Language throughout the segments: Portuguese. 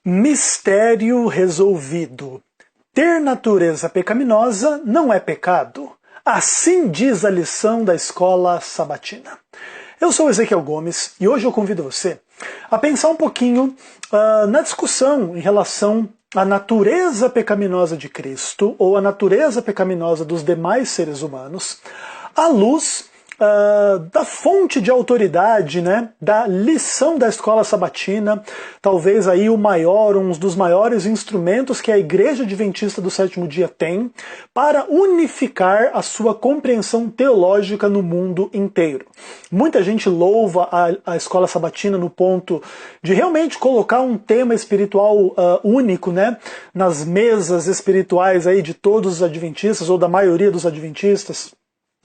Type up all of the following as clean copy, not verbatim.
Mistério resolvido. Ter natureza pecaminosa não é pecado. Assim diz a lição da escola sabatina. Eu sou Ezequiel Gomes e hoje eu convido você a pensar um pouquinho na discussão em relação à natureza pecaminosa de Cristo ou à natureza pecaminosa dos demais seres humanos, à luz da fonte de autoridade, né, da lição da escola sabatina, talvez aí um dos maiores instrumentos que a Igreja Adventista do Sétimo Dia tem para unificar a sua compreensão teológica no mundo inteiro. Muita gente louva a escola sabatina no ponto de realmente colocar um tema espiritual único, né, nas mesas espirituais aí de todos os adventistas ou da maioria dos adventistas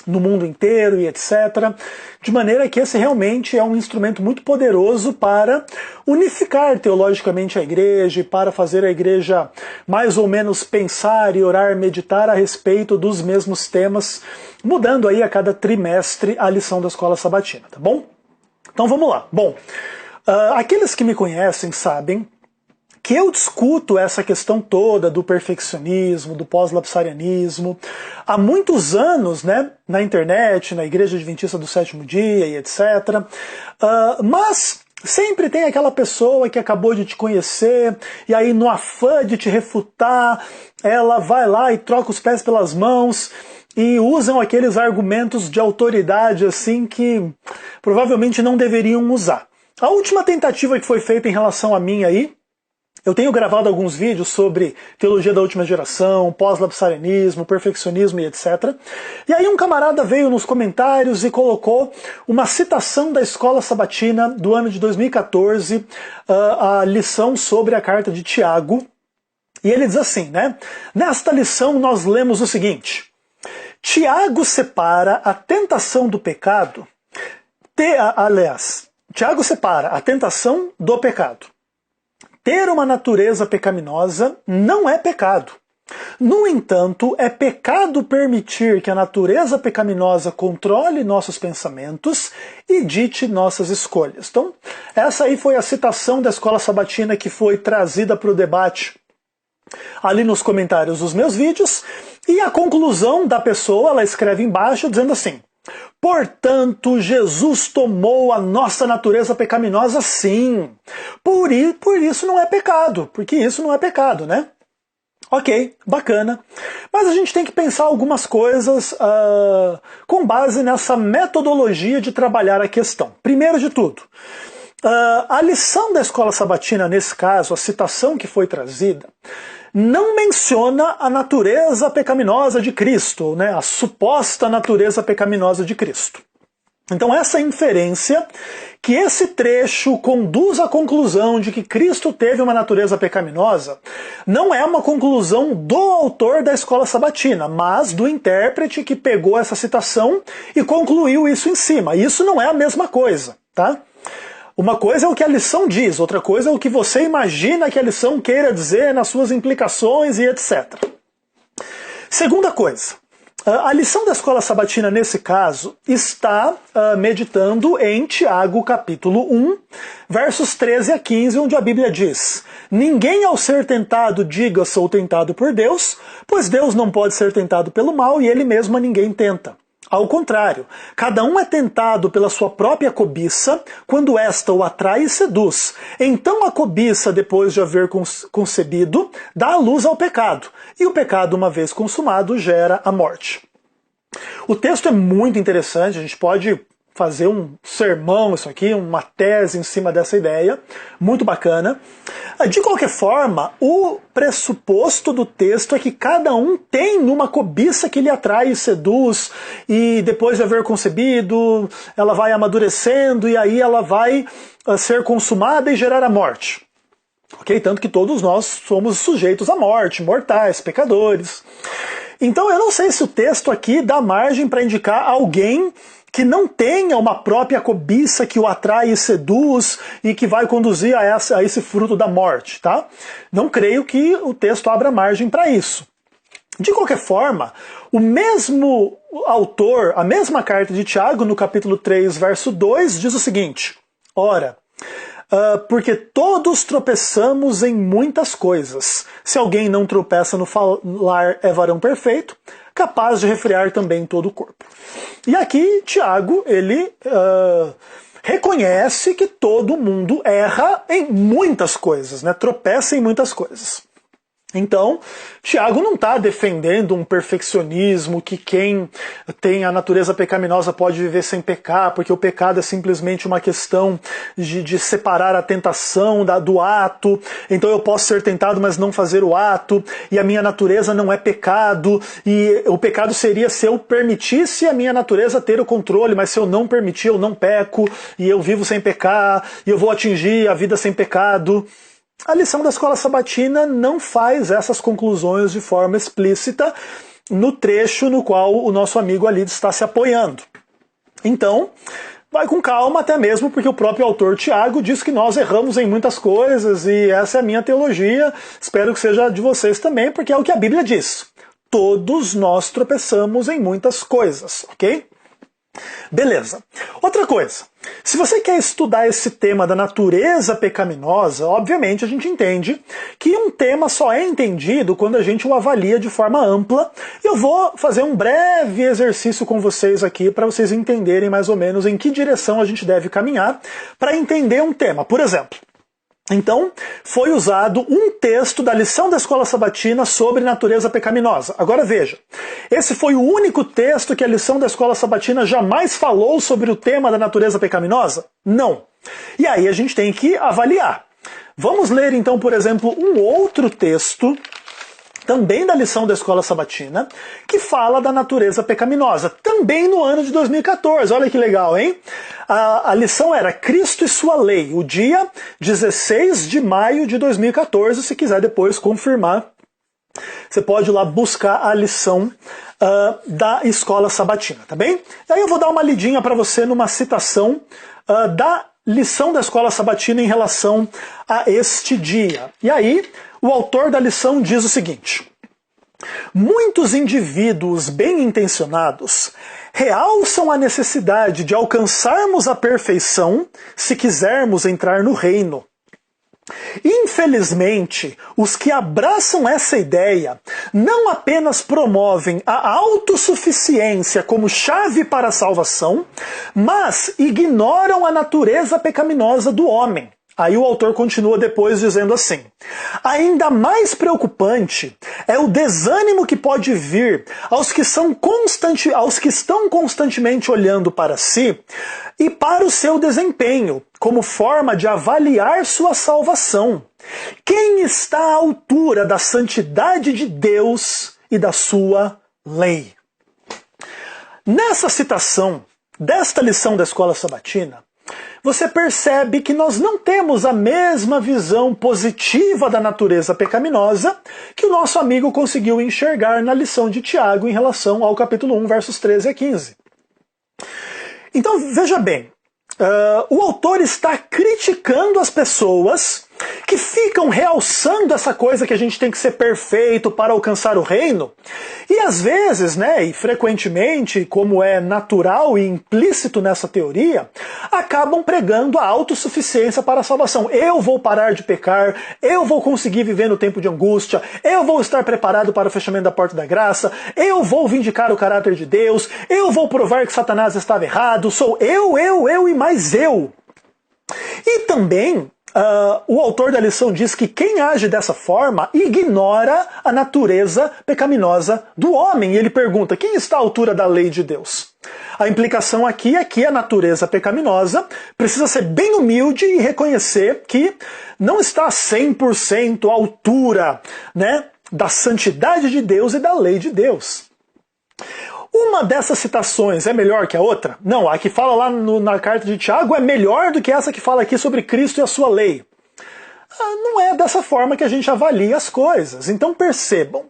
no mundo inteiro e etc. De maneira que esse realmente é um instrumento muito poderoso para unificar teologicamente a igreja e para fazer a igreja mais ou menos pensar e orar, meditar a respeito dos mesmos temas, mudando aí a cada trimestre a lição da escola sabatina, tá bom? Então vamos lá. Bom, aqueles que me conhecem sabem que eu discuto essa questão toda do perfeccionismo, do pós-lapsarianismo, há muitos anos, né, na internet, na Igreja Adventista do Sétimo Dia e etc. Mas sempre tem aquela pessoa que acabou de te conhecer, e aí no afã de te refutar, ela vai lá e troca os pés pelas mãos, e usam aqueles argumentos de autoridade assim que provavelmente não deveriam usar. A última tentativa que foi feita em relação a mim aí, eu tenho gravado alguns vídeos sobre teologia da última geração, pós-lapsarianismo, perfeccionismo e etc. E aí um camarada veio nos comentários e colocou uma citação da escola sabatina do ano de 2014, a lição sobre a carta de Tiago. E ele diz assim, né? Nesta lição nós lemos o seguinte: Tiago separa a tentação do pecado, Tiago separa a tentação do pecado. Ter uma natureza pecaminosa não é pecado. No entanto, é pecado permitir que a natureza pecaminosa controle nossos pensamentos e dite nossas escolhas. Então, essa aí foi a citação da escola sabatina que foi trazida para o debate ali nos comentários dos meus vídeos, e a conclusão da pessoa, ela escreve embaixo dizendo assim: portanto, Jesus tomou a nossa natureza pecaminosa sim. Por isso não é pecado, porque isso não é pecado, né? Ok, bacana. Mas a gente tem que pensar algumas coisas com base nessa metodologia de trabalhar a questão. Primeiro de tudo, a lição da escola sabatina, nesse caso, a citação que foi trazida, não menciona a natureza pecaminosa de Cristo, né, a suposta natureza pecaminosa de Cristo. Então essa inferência, que esse trecho conduz à conclusão de que Cristo teve uma natureza pecaminosa, não é uma conclusão do autor da escola sabatina, mas do intérprete que pegou essa citação e concluiu isso em cima. Isso não é a mesma coisa, tá? Uma coisa é o que a lição diz, outra coisa é o que você imagina que a lição queira dizer nas suas implicações e etc. Segunda coisa, a lição da escola sabatina nesse caso está meditando em Tiago capítulo 1, versos 13 a 15, onde a Bíblia diz: ninguém ao ser tentado diga sou tentado por Deus, pois Deus não pode ser tentado pelo mal e ele mesmo a ninguém tenta. Ao contrário, cada um é tentado pela sua própria cobiça, quando esta o atrai e seduz. Então a cobiça, depois de haver concebido, dá a luz ao pecado. E o pecado, uma vez consumado, gera a morte. O texto é muito interessante, a gente pode fazer um sermão, isso aqui, uma tese em cima dessa ideia, muito bacana. De qualquer forma, o pressuposto do texto é que cada um tem uma cobiça que lhe atrai e seduz, e depois de haver concebido, ela vai amadurecendo, e aí ela vai ser consumada e gerar a morte. Ok? Tanto que todos nós somos sujeitos à morte, mortais, pecadores. Então eu não sei se o texto aqui dá margem para indicar alguém que não tenha uma própria cobiça que o atrai e seduz e que vai conduzir a esse fruto da morte, tá? Não creio que o texto abra margem para isso. De qualquer forma, o mesmo autor, a mesma carta de Tiago, no capítulo 3, verso 2, diz o seguinte: ora, porque todos tropeçamos em muitas coisas. Se alguém não tropeça no falar, é varão perfeito, capaz de refrear também todo o corpo. E aqui Tiago, ele reconhece que todo mundo erra em muitas coisas, né? Tropeça em muitas coisas. Então, Tiago não está defendendo um perfeccionismo que quem tem a natureza pecaminosa pode viver sem pecar, porque o pecado é simplesmente uma questão de separar a tentação do ato, então eu posso ser tentado, mas não fazer o ato, e a minha natureza não é pecado, e o pecado seria se eu permitisse a minha natureza ter o controle, mas se eu não permitir, eu não peco, e eu vivo sem pecar, e eu vou atingir a vida sem pecado. A lição da escola sabatina não faz essas conclusões de forma explícita no trecho no qual o nosso amigo ali está se apoiando. Então, vai com calma, até mesmo porque o próprio autor Tiago diz que nós erramos em muitas coisas, e essa é a minha teologia, espero que seja de vocês também, porque é o que a Bíblia diz. Todos nós tropeçamos em muitas coisas, ok? Beleza. Outra coisa, se você quer estudar esse tema da natureza pecaminosa, obviamente a gente entende que um tema só é entendido quando a gente o avalia de forma ampla. Eu vou fazer um breve exercício com vocês aqui para vocês entenderem mais ou menos em que direção a gente deve caminhar para entender um tema. Por exemplo, então, foi usado um texto da lição da escola sabatina sobre natureza pecaminosa. Agora veja, esse foi o único texto que a lição da escola sabatina jamais falou sobre o tema da natureza pecaminosa? Não. E aí a gente tem que avaliar. Vamos ler então, por exemplo, um outro texto, também da lição da escola sabatina, que fala da natureza pecaminosa, também no ano de 2014. Olha que legal, hein? A lição era Cristo e sua lei, o dia 16 de maio de 2014, se quiser depois confirmar. Você pode ir lá buscar a lição da escola sabatina, tá bem? Aí eu vou dar uma lidinha para você numa citação da lição da escola sabatina em relação a este dia. E aí, o autor da lição diz o seguinte: muitos indivíduos bem-intencionados realçam a necessidade de alcançarmos a perfeição se quisermos entrar no reino. Infelizmente, os que abraçam essa ideia não apenas promovem a autossuficiência como chave para a salvação, mas ignoram a natureza pecaminosa do homem. Aí o autor continua depois dizendo assim: ainda mais preocupante é o desânimo que pode vir aos que estão constantemente olhando para si e para o seu desempenho, como forma de avaliar sua salvação. Quem está à altura da santidade de Deus e da sua lei? Nessa citação desta lição da escola sabatina, você percebe que nós não temos a mesma visão positiva da natureza pecaminosa que o nosso amigo conseguiu enxergar na lição de Tiago em relação ao capítulo 1, versos 13 a 15. Então, veja bem, o autor está criticando as pessoas que ficam realçando essa coisa que a gente tem que ser perfeito para alcançar o reino, e às vezes, né, e frequentemente, como é natural e implícito nessa teoria, acabam pregando a autossuficiência para a salvação. Eu vou parar de pecar, eu vou conseguir viver no tempo de angústia, eu vou estar preparado para o fechamento da porta da graça, eu vou vindicar o caráter de Deus, eu vou provar que Satanás estava errado, sou eu e mais eu. E também o autor da lição diz que quem age dessa forma ignora a natureza pecaminosa do homem. E ele pergunta: quem está à altura da lei de Deus? A implicação aqui é que a natureza pecaminosa precisa ser bem humilde e reconhecer que não está a 100% à altura, né, da santidade de Deus e da lei de Deus. Uma dessas citações é melhor que a outra? Não, a que fala lá na carta de Tiago é melhor do que essa que fala aqui sobre Cristo e a sua lei. Não é dessa forma que a gente avalia as coisas. Então percebam,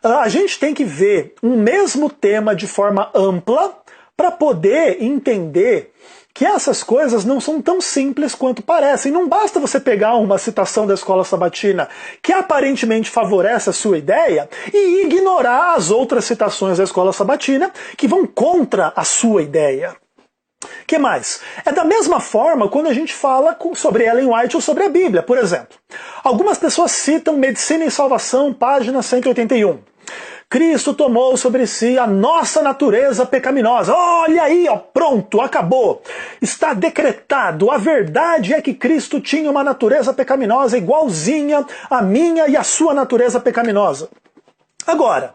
a gente tem que ver um mesmo tema de forma ampla para poder entender que essas coisas não são tão simples quanto parecem. Não basta você pegar uma citação da escola sabatina que aparentemente favorece a sua ideia e ignorar as outras citações da escola sabatina que vão contra a sua ideia. Que mais? É da mesma forma quando a gente fala sobre Ellen White ou sobre a Bíblia, por exemplo. Algumas pessoas citam Medicina e Salvação, página 181. Cristo tomou sobre si a nossa natureza pecaminosa. Olha aí, ó, pronto, acabou. Está decretado. A verdade é que Cristo tinha uma natureza pecaminosa igualzinha à minha e à sua natureza pecaminosa. Agora,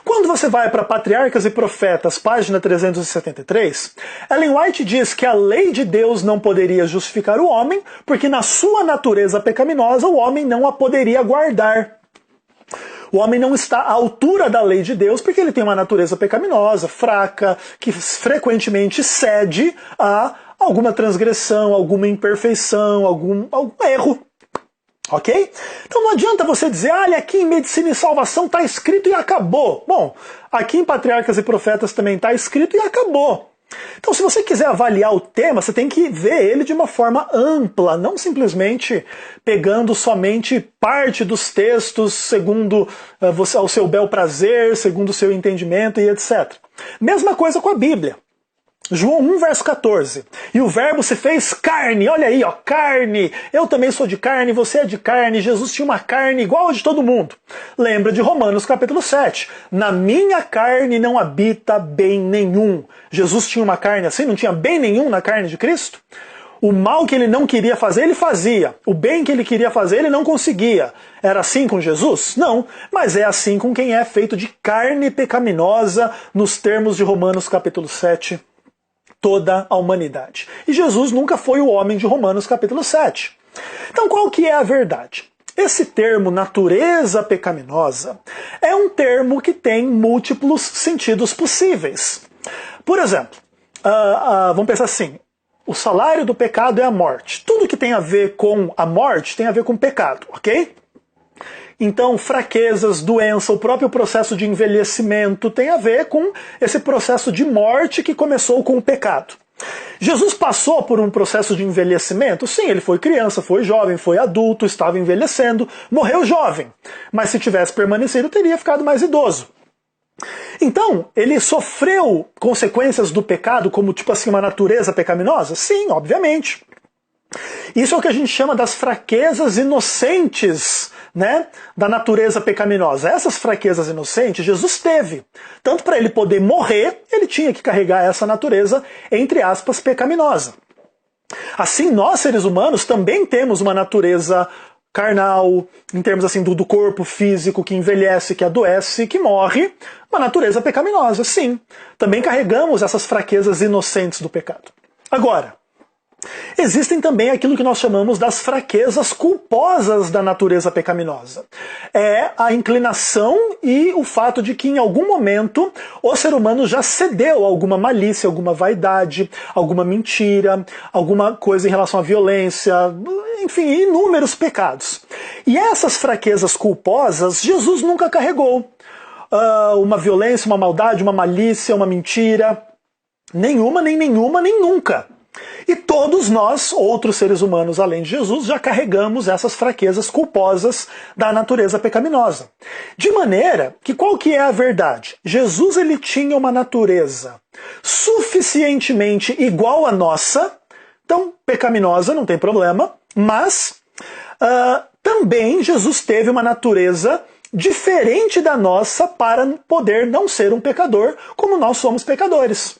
quando você vai para Patriarcas e Profetas, página 373, Ellen White diz que a lei de Deus não poderia justificar o homem, porque na sua natureza pecaminosa o homem não a poderia guardar. O homem não está à altura da lei de Deus porque ele tem uma natureza pecaminosa, fraca, que frequentemente cede a alguma transgressão, alguma imperfeição, algum erro. Ok? Então não adianta você dizer, olha, aqui em Medicina e Salvação está escrito e acabou. Bom, aqui em Patriarcas e Profetas também está escrito e acabou. Então, se você quiser avaliar o tema, você tem que ver ele de uma forma ampla, não simplesmente pegando somente parte dos textos segundo ao seu bel prazer, segundo o seu entendimento e etc. Mesma coisa com a Bíblia. João 1, verso 14. E o verbo se fez carne. Olha aí, ó, carne. Eu também sou de carne, você é de carne. Jesus tinha uma carne igual a de todo mundo. Lembra de Romanos capítulo 7. Na minha carne não habita bem nenhum. Jesus tinha uma carne assim? Não tinha bem nenhum na carne de Cristo? O mal que ele não queria fazer, ele fazia. O bem que ele queria fazer, ele não conseguia. Era assim com Jesus? Não. Mas é assim com quem é feito de carne pecaminosa, nos termos de Romanos capítulo 7. Toda a humanidade. E Jesus nunca foi o homem de Romanos capítulo 7. Então qual que é a verdade? Esse termo natureza pecaminosa é um termo que tem múltiplos sentidos possíveis. Por exemplo, vamos pensar assim, o salário do pecado é a morte. Tudo que tem a ver com a morte tem a ver com pecado, ok? Então, fraquezas, doença, o próprio processo de envelhecimento tem a ver com esse processo de morte que começou com o pecado. Jesus passou por um processo de envelhecimento? Sim, ele foi criança, foi jovem, foi adulto, estava envelhecendo, morreu jovem. Mas se tivesse permanecido, teria ficado mais idoso. Então, ele sofreu consequências do pecado como, tipo assim, uma natureza pecaminosa? Sim, obviamente. Isso é o que a gente chama das fraquezas inocentes, né, da natureza pecaminosa. Essas fraquezas inocentes Jesus teve. Tanto para ele poder morrer, ele tinha que carregar essa natureza, entre aspas, pecaminosa. Assim, nós, seres humanos, também temos uma natureza carnal, em termos assim do corpo físico que envelhece, que adoece, que morre, uma natureza pecaminosa, sim. Também carregamos essas fraquezas inocentes do pecado. Agora, existem também aquilo que nós chamamos das fraquezas culposas da natureza pecaminosa. É a inclinação e o fato de que em algum momento o ser humano já cedeu a alguma malícia, alguma vaidade, alguma mentira, alguma coisa em relação à violência, enfim, inúmeros pecados. E essas fraquezas culposas Jesus nunca carregou. Uma violência, uma maldade, uma malícia, uma mentira, nenhuma, nem nenhuma, nem nunca. E todos nós, outros seres humanos além de Jesus, já carregamos essas fraquezas culposas da natureza pecaminosa. De maneira que qual que é a verdade? Jesus ele tinha uma natureza suficientemente igual à nossa, então pecaminosa, não tem problema, mas também Jesus teve uma natureza diferente da nossa para poder não ser um pecador como nós somos pecadores.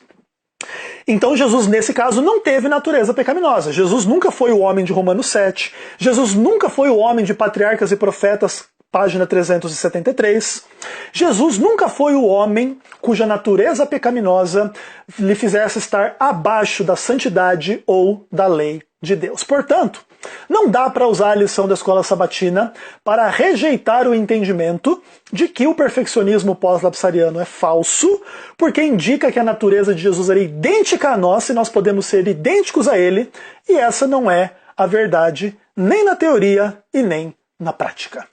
Então Jesus, nesse caso, não teve natureza pecaminosa. Jesus nunca foi o homem de Romanos 7. Jesus nunca foi o homem de Patriarcas e Profetas, página 373. Jesus nunca foi o homem cuja natureza pecaminosa lhe fizesse estar abaixo da santidade ou da lei de Deus. Portanto, não dá para usar a lição da escola sabatina para rejeitar o entendimento de que o perfeccionismo pós-lapsariano é falso, porque indica que a natureza de Jesus era idêntica a nossa e nós podemos ser idênticos a ele, e essa não é a verdade nem na teoria e nem na prática.